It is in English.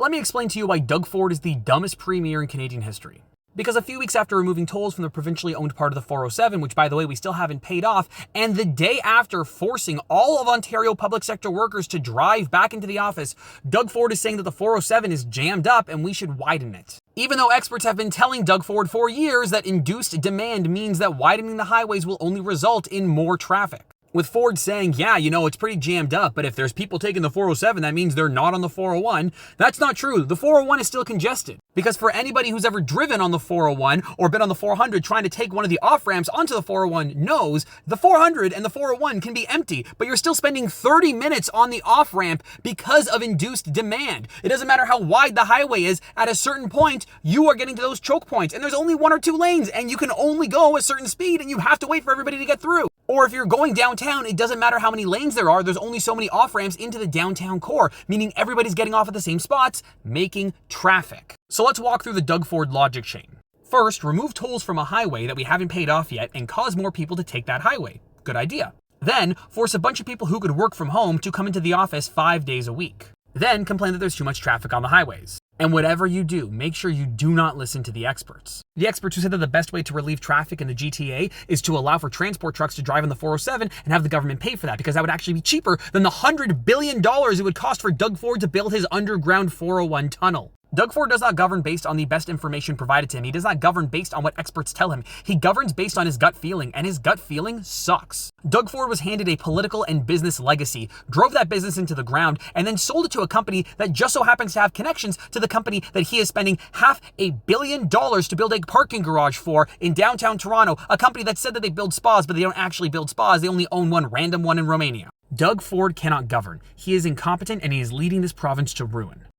Let me explain to you why Doug Ford is the dumbest premier in Canadian history. Because a few weeks after removing tolls from the provincially owned part of the 407, which by the way we still haven't paid off, and the day after forcing all of Ontario public sector workers to drive back into the office, Doug Ford is saying that the 407 is jammed up and we should widen it. Even though experts have been telling Doug Ford for years that induced demand means that widening the highways will only result in more traffic. With Ford saying, yeah, it's pretty jammed up, but if there's people taking the 407, that means they're not on the 401. That's not true. The 401 is still congested. Because for anybody who's ever driven on the 401 or been on the 400 trying to take one of the off-ramps onto the 401 knows the 400 and the 401 can be empty, but you're still spending 30 minutes on the off-ramp because of induced demand. It doesn't matter how wide the highway is, at a certain point, you are getting to those choke points, and there's only 1 or 2 lanes, and you can only go a certain speed, and you have to wait for everybody to get through. Or if you're going downtown, it doesn't matter how many lanes there are, there's only so many off-ramps into the downtown core, meaning everybody's getting off at the same spots, making traffic. So let's walk through the Doug Ford logic chain. First, remove tolls from a highway that we haven't paid off yet and cause more people to take that highway. Good idea. Then, force a bunch of people who could work from home to come into the office 5 days a week. Then, complain that there's too much traffic on the highways. And whatever you do, make sure you do not listen to the experts. The experts who said that the best way to relieve traffic in the GTA is to allow for transport trucks to drive on the 407 and have the government pay for that, because that would actually be cheaper than the $100 billion it would cost for Doug Ford to build his underground 401 tunnel. Doug Ford does not govern based on the best information provided to him. He does not govern based on what experts tell him. He governs based on his gut feeling, and his gut feeling sucks. Doug Ford was handed a political and business legacy, drove that business into the ground, and then sold it to a company that just so happens to have connections to the company that he is spending $500 million to build a parking garage for in downtown Toronto, a company that said that they build spas, but they don't actually build spas. They only own one random one in Romania. Doug Ford cannot govern. He is incompetent, and he is leading this province to ruin.